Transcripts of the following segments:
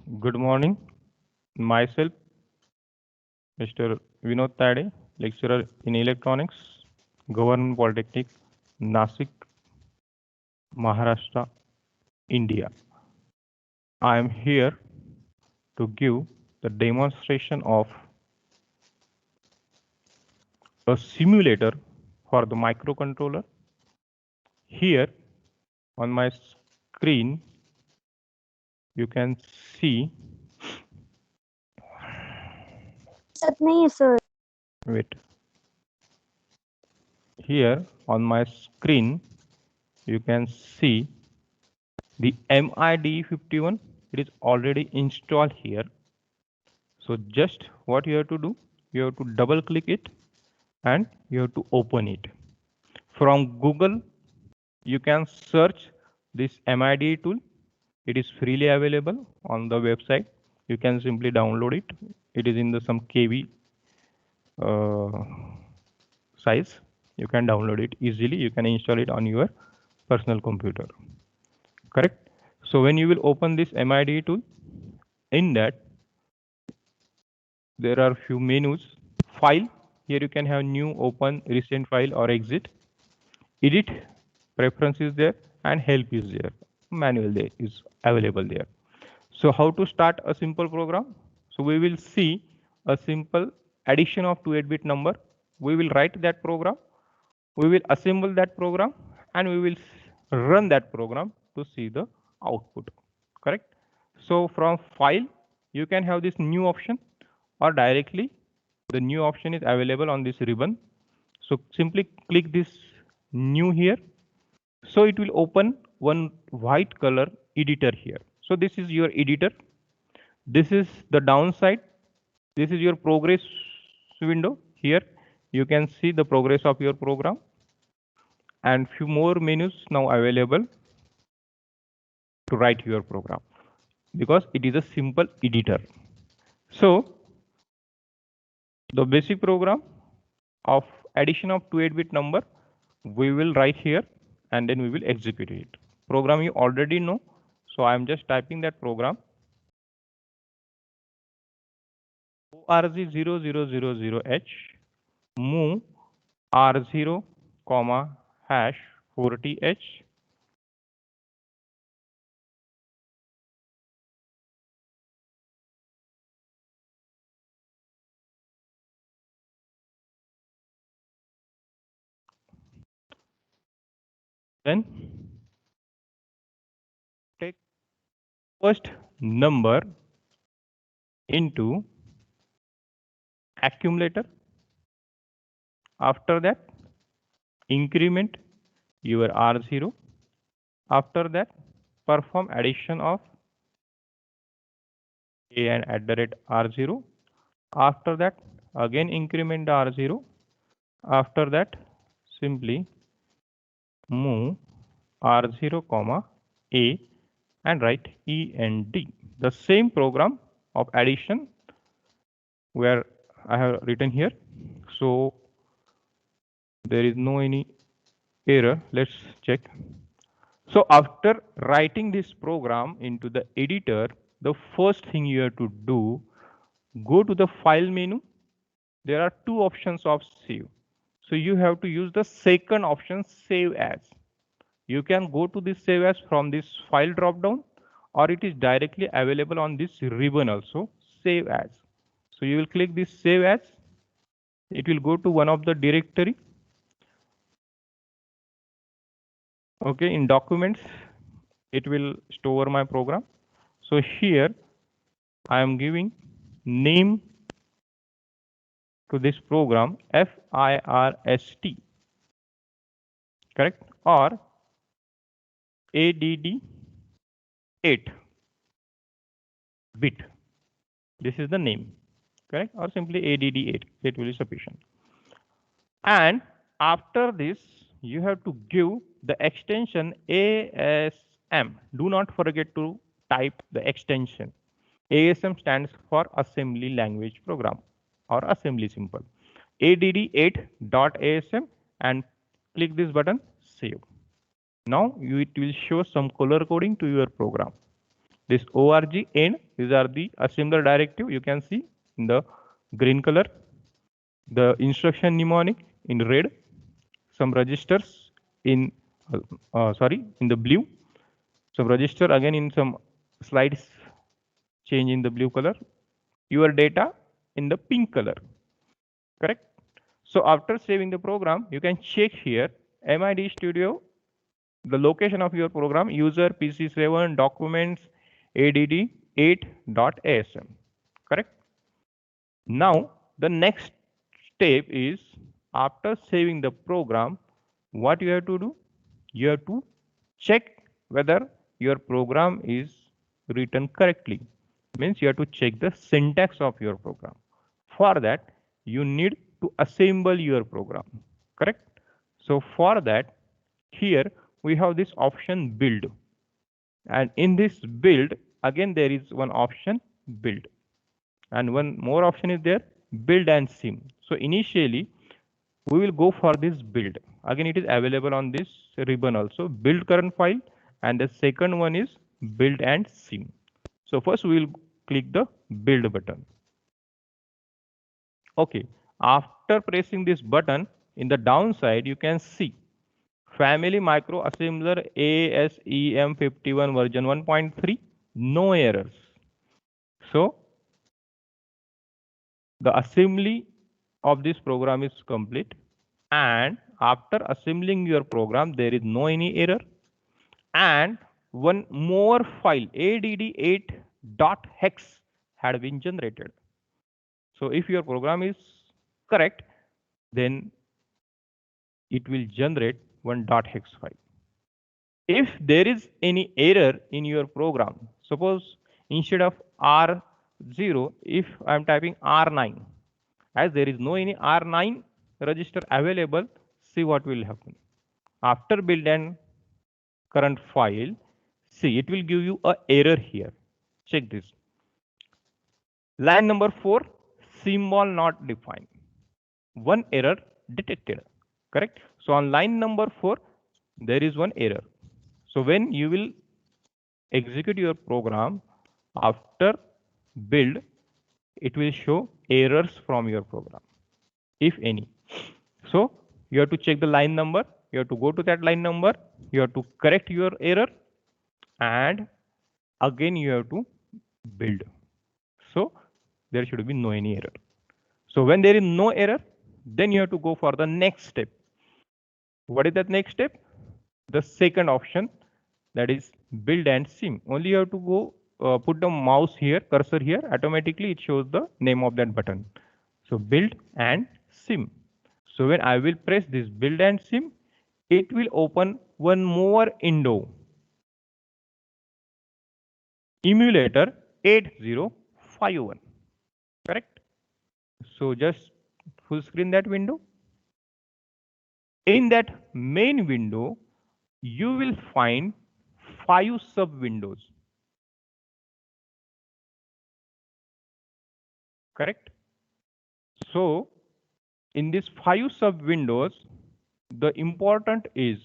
Good morning. Myself, Mr. Vinod Tade, lecturer in electronics, Government Polytechnic, Nasik, Maharashtra, India. I am here to give the demonstration of a simulator for the microcontroller. Here on my screen, you can see, दिसत नाहीये sir. wait, here on my screen, you can see the MID51. It is already installed here. So just what you have to do, you have to double click it and you have to open it. From Google, you can search this MID tool. It is freely available on the website. You can simply download it. It is in the some KB uh, size. You can download it easily. You can install it on your personal computer. Correct. So when you will open this MID tool, in that there are few menus. File, here you can have new, open, recent file or exit. Edit, preference is there, and help is there. Manual there is available there. So how to start a simple program? So we will see a simple addition of two 8-bit number. We will write that program, we will assemble that program, and we will run that program to see the output. Correct. So from file, you can have this new option, or directly the new option is available on this ribbon. So simply click this new here. So it will open one white color editor here. So this is your editor. This is the downside. This is your progress window. Here you can see the progress of your program, and few more menus now available to write your program, because it is a simple editor. So the basic program of addition of two 8-bit number we will write here, and then we will execute it. Program you already know, so I am just typing that program. org0000h move r0 comma hash 40h then take first number into accumulator. After that, increment your r0. After that, perform addition of a and at the rate r0. After that, again increment the r0. After that, simply move r0 comma a and write e and d. The same program of addition where I have written here. So there is no any error. Let's check. So after writing this program into the editor, the first thing you have to do, go to the file menu. There are two options of save. So you have to use the second option, save as. You can go to this save as from this file drop down, or it is directly available on this ribbon also, save as. So you will click this save as. It will go to one of the directory. Okay, in documents, it will store my program. So here I am giving name to this program FIRST, correct, or ADD 8 bit. This is the name, correct, or simply ADD 8. It will be sufficient. And after this, you have to give the extension ASM. Do not forget to type the extension. ASM stands for Assembly Language Program or Assembly Simple. ADD8.asm and click this button, save. Now it will show some color coding to your program. This org end, these are the assembler directive. You can see in the green color, the instruction mnemonic in red, some registers in in the blue, some register again in some slides change in the blue color, your data in the pink color, correct? So after saving the program, you can check here MID Studio, the location of your program, user PC7 documents add8.asm, correct? Now the next step is, after saving the program, what you have to do? You have to check whether your program is written correctly. Means you have to check the syntax of your program. For that, you need to assemble your program, correct? So for that, here we have this option build, and in this build again there is one option build, and one more option is there, build and sim. So initially we will go for this build. Again it is available on this ribbon also, build current file, and the second one is build and sim. So first we will click the build button. Okay, after pressing this button, in the downside you can see family micro assembler ASEM51 version 1.3, no errors. So the assembly of this program is complete, and after assembling your program there is no any error, and one more file add8.hex had been generated. So if your program is correct, then it will generate one .hex file. If there is any error in your program, suppose instead of R0, if I am typing R9, as there is no any R9 register available, see what will happen. After build and current file, see it will give you a error here. Check this. Line number 4, symbol not defined. One error detected, correct? So on line number 4, there is one error. So when you will execute your program after build, it will show errors from your program, if any. So you have to check the line number, you have to go to that line number, you have to correct your error, and again you have to build. So there should be no any error. So when there is no error, then you have to go for the next step. What is that next step? The second option, that is build and sim. Only you have to go put the mouse here, cursor here, automatically it shows the name of that button. So build and sim. So when I will press this build and sim, it will open one more window, emulator 8051, correct? So just full screen that window. In that main window, you will find 5 sub windows, correct? So in these 5 sub windows, the important is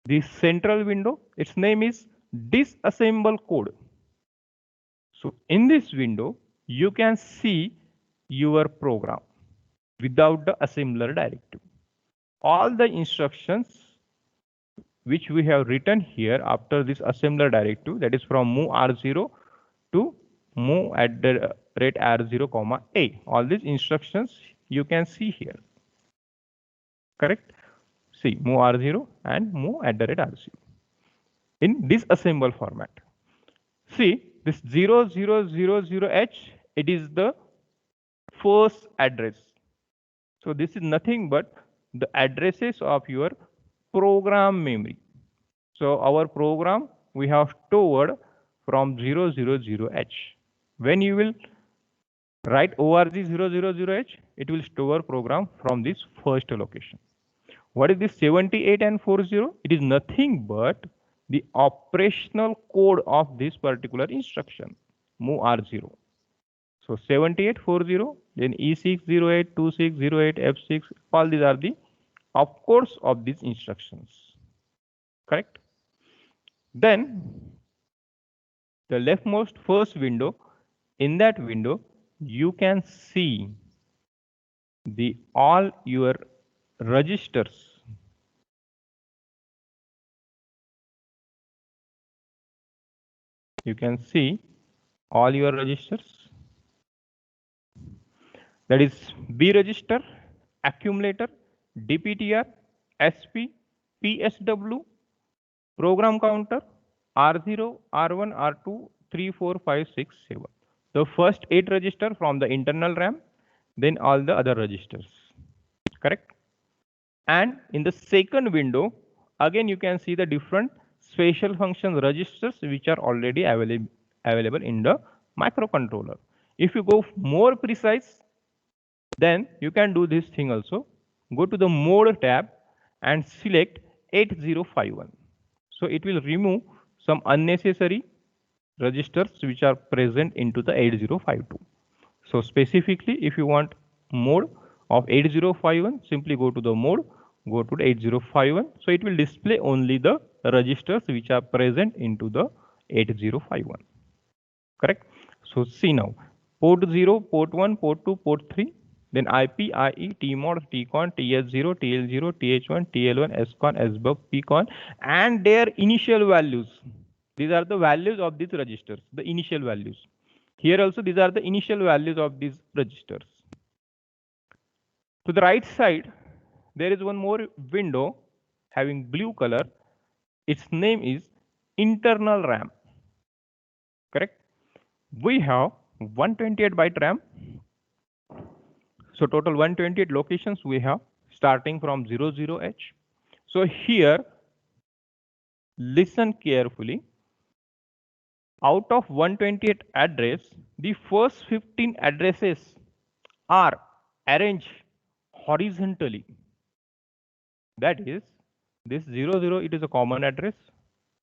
the central window. Its name is disassemble code. So in this window, you can see your program without the assembler directive. All the instructions which we have written here after this assembler directive, that is from move R0 to move at the rate R0, A. All these instructions you can see here, correct? See, move R0 and move at the rate R0 in disassemble format. See, this 0000H, it is the first address. So this is nothing but the addresses of your program memory. So our program we have stored from 000H. When you will write org000H, it will store program from this first location. What is this 78 and 40? It is nothing but the operational code of this particular instruction, move R0. So 7840, then E608, 2608, F6, all these are the opcodes of these instructions, correct? Then the leftmost first window, in that window, you can see the all your registers. You can see all your registers. That is B register, accumulator, DPTR, SP, PSW, program counter, R0, R1, R2, 3, 4, 5, 6, 7. The first 8 register from the internal RAM, then all the other registers. Correct? And in the second window, again you can see the different special function registers which are already available in the microcontroller. If you go more precise, then you can do this thing also. Go to the mode tab and select 8051. So it will remove some unnecessary registers which are present into the 8052. So specifically, if you want mode of 8051, simply go to the mode, go to the 8051. So it will display only the registers which are present into the 8051. Correct? So see now, port 0, port 1, port 2, port 3, then IP, IE, TMOD, TCON, TS0, TL0, TH1, TL1, SCON, SBUF, PCON, and their initial values. These are the values of these registers, the initial values. Here also these are the initial values of these registers. To the right side, there is one more window having blue color. Its name is internal RAM. Correct? We have 128 byte RAM. So total 128 locations we have starting from 00H. So here, listen carefully. Out of 128 address, the first 15 addresses are arranged horizontally. That is, this 00, it is a common address.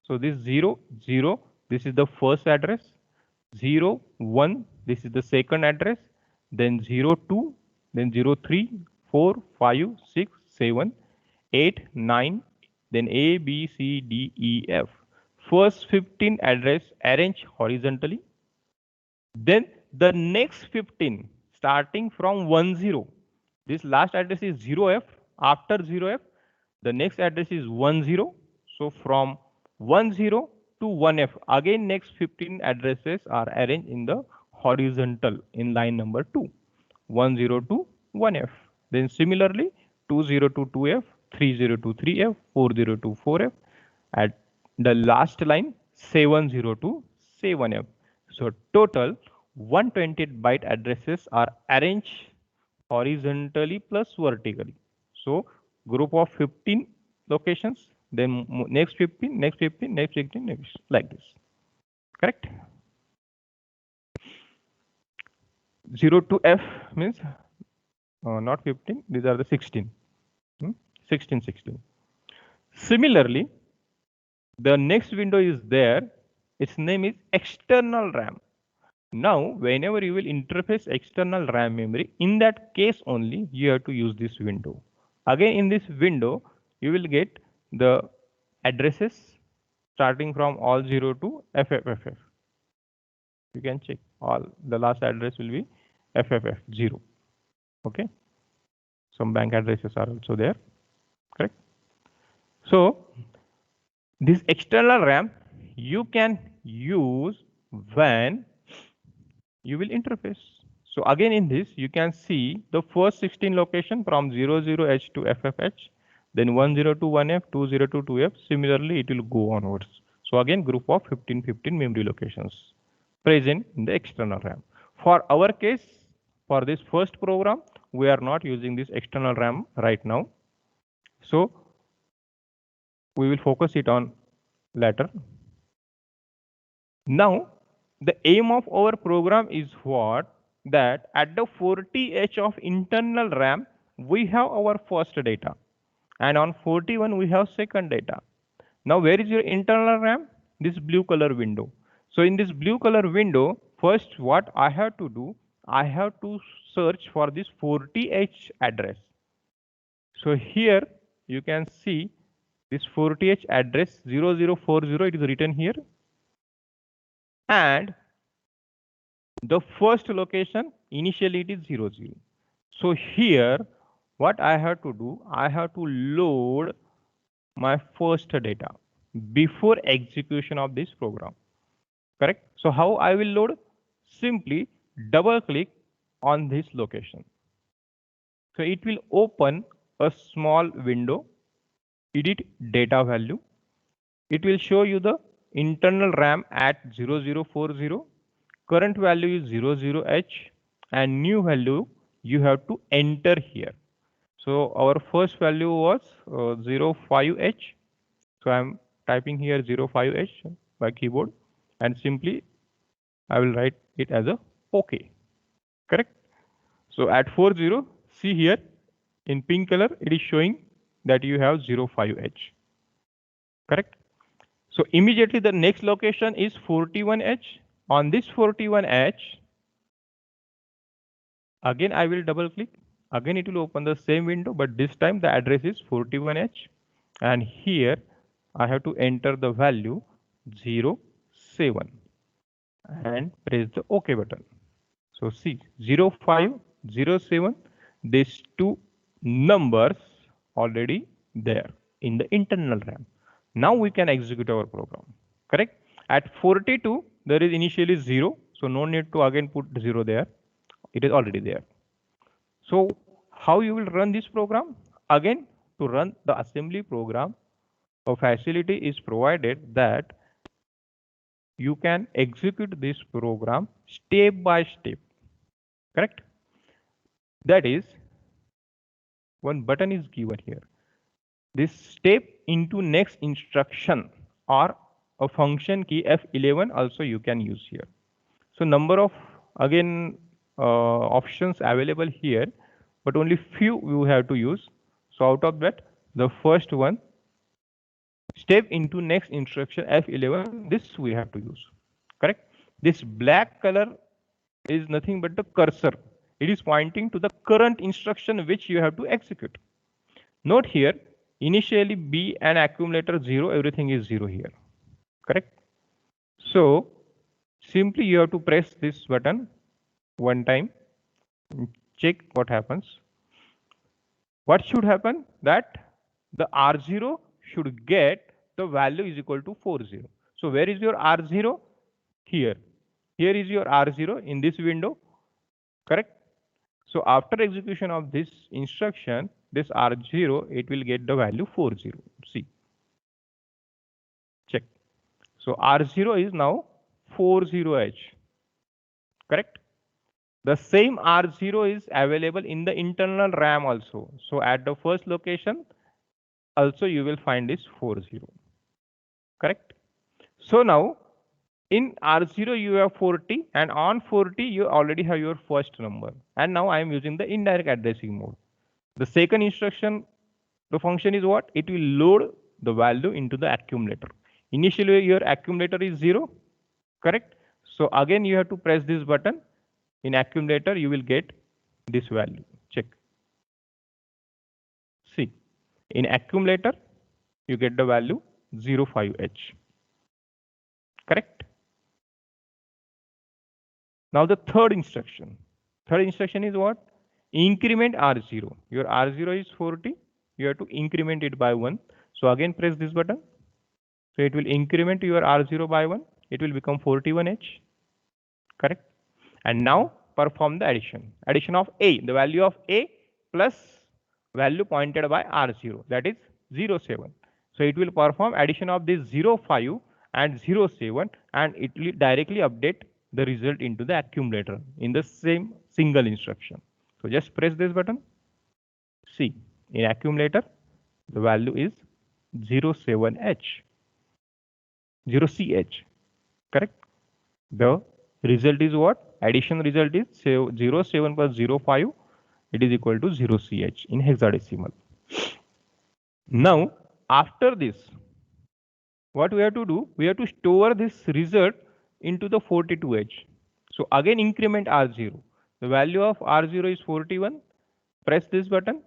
So this 0, 0, this is the first address. 0, 1, this is the second address. Then 0, 2, then 0, 3, 4, 5, 6, 7, 8, 9, then A, B, C, D, E, F. First 15 address arranged horizontally. Then the next 15 starting from 10. This last address is 0F. After 0F, the next address is 10. So from 10 to 1F, again next 15 addresses are arranged in the horizontal in line number 2. 10 to 1F. Then similarly 20 to 2F, 30 to 3F, 40 to 4F. At the last line 70 to 7F. So total 128 byte addresses are arranged horizontally plus vertically. So group of 15 locations, then next 15, next 15, next 15, next, like this. Correct? 0 to F means not 15, these are the 16. 16, 16. Similarly, the next window is there. Its name is external RAM. Now, whenever you will interface external RAM memory, in that case only you have to use this window. Again, in this window, you will get the addresses starting from all 0 to FFFF. You can check all the last address will be FFF0. Okay. Some bank addresses are also there. Correct. So this external RAM you can use when you will interface. So again in this, you can see the first 16 location from 00H to FFH, then 10 to 1F, 20 to 2F. Similarly, it will go onwards. So again, group of 15 memory locations present in the external RAM. For our case, for this first program, we are not using this external RAM right now. So we will focus it on later. Now, the aim of our program is what? That at the 40H of internal RAM, we have our first data. And on 41, we have second data. Now, where is your internal RAM? This blue color window. So in this blue color window, first what I have to do, I have to search for this 40H address. So here you can see this 40H address 0040, it is written here. and the first location initially it is 0 0. So here what I have to do, I have to load my first data before execution of this program. Correct? So how I will load? Simply double click on this location. So it will open a small window, edit data value. It will show you the internal RAM at 0040. Current value is 00H and new value you have to enter here. So our first value was 05H. So I'm typing here 05H by keyboard and simply I will write it as a OK. Correct? So at 40, see here in pink color, it is showing that you have 05H. Correct? So immediately the next location is 41H. On this 41H, again I will double click. Again it will open the same window, but this time the address is 41H. And here I have to enter the value 07 and press the OK button. So see 0507, these two numbers already there in the internal RAM. Now we can execute our program. Correct? At 42, there is initially 0. So no need to again put 0 there. It is already there. So how you will run this program? Again, to run the assembly program, a facility is provided that you can execute this program step by step. Correct? That is, one button is given here. This step into next instruction or a function key F11 also you can use here. So number of again options available here, but only few you have to use. So out of that, the first one, step into next instruction F11, this we have to use. Correct? This black color is nothing but the cursor. It is pointing to the current instruction which you have to execute. Note here, initially B and accumulator 0, everything is 0 here. Correct? So simply you have to press this button one time, check what happens. What should happen? That the R0 should get the value is equal to 40. So where is your R0? Here. Here is your R0 in this window. Correct? So after execution of this instruction, this R0, it will get the value 40. See. Check. So R0 is now 40H. Correct? The same R0 is available in the internal RAM also. So at the first location, also you will find this 40. Correct? So now in R0 you have 40 and on 40 you already have your first number. And now I am using the indirect addressing mode. The second instruction, the function is what? It will load the value into the accumulator. Initially your accumulator is 0. Correct? So again you have to press this button. In accumulator you will get this value. Check. See, in accumulator you get the value 05H. Correct? Now the third instruction. Third instruction is what? Increment R0. Your R0 is 40. You have to increment it by 1. So again press this button. So it will increment your R0 by 1. It will become 41H. Correct? And now perform the addition. Addition of A, the value of A plus value pointed by R0, that is 07. So it will perform addition of this 05 and 07 and it will directly update the result into the accumulator in the same single instruction. So just press this button. See, in accumulator, the value is 07H, 0CH. Correct? The result is what? Addition result is 07 plus 05. It is equal to 0CH in hexadecimal. Now, after this, what we have to do? We have to store this result into the 42H. So again increment R0. The value of R0 is 41. Press this button.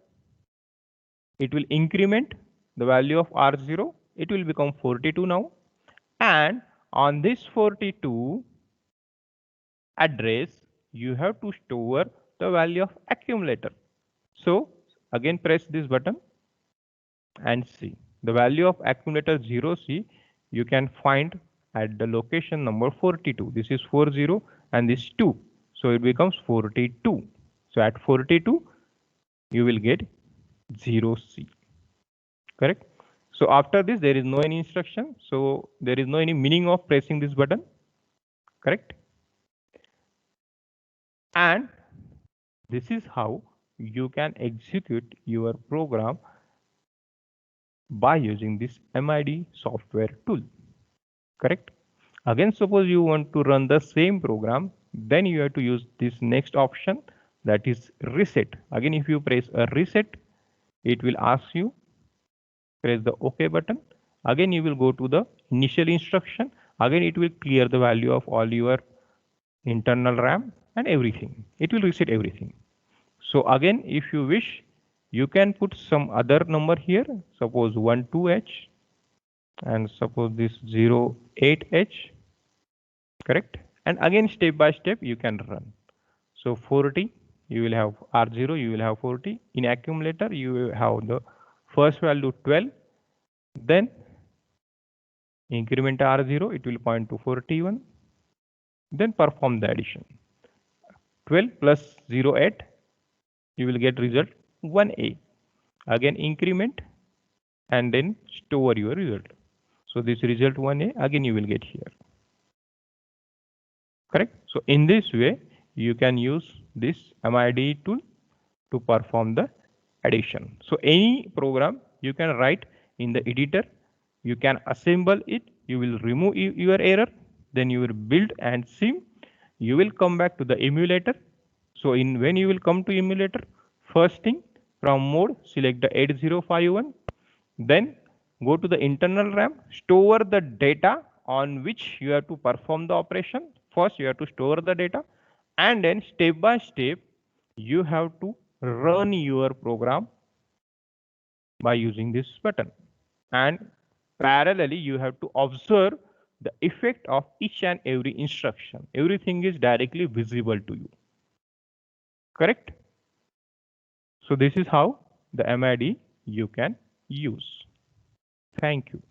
It will increment the value of R0. It will become 42 now. And on this 42, address, you have to store the value of accumulator. So again press this button and see the value of accumulator 0C you can find at the location number 42. This is 40 and this 2. So it becomes 42. So at 42 you will get 0C. Correct? So after this there is no any instruction. So there is no any meaning of pressing this button. Correct? And this is how you can execute your program by using this MID software tool. Correct? Again, suppose you want to run the same program, then you have to use this next option, that is reset. Again, if you press a reset, it will ask you press the OK button. Again, you will go to the initial instruction. Again, it will clear the value of all your internal RAM and everything. It will reset everything. So again, if you wish, you can put some other number here. Suppose 12H and suppose this 08H. Correct? And again, step by step, you can run. So 40, you will have R0, you will have 40. In accumulator, you will have the first value 12. Then increment R0, it will point to 41. Then perform the addition. 12 plus 08, you will get result 1A. Again increment and then store your result. So this result 1A, again you will get here. Correct? So in this way, you can use this MID tool to perform the addition. So any program you can write in the editor, you can assemble it, you will remove your error, then you will build and sim, you will come back to the emulator. So when you will come to emulator, first thing from mode, select the 8051, then go to the internal RAM, store the data on which you have to perform the operation. First, you have to store the data, and then step by step, you have to run your program by using this button. And parallelly, you have to observe the effect of each and every instruction. Everything is directly visible to you. Correct? So this is how the MID you can use. Thank you.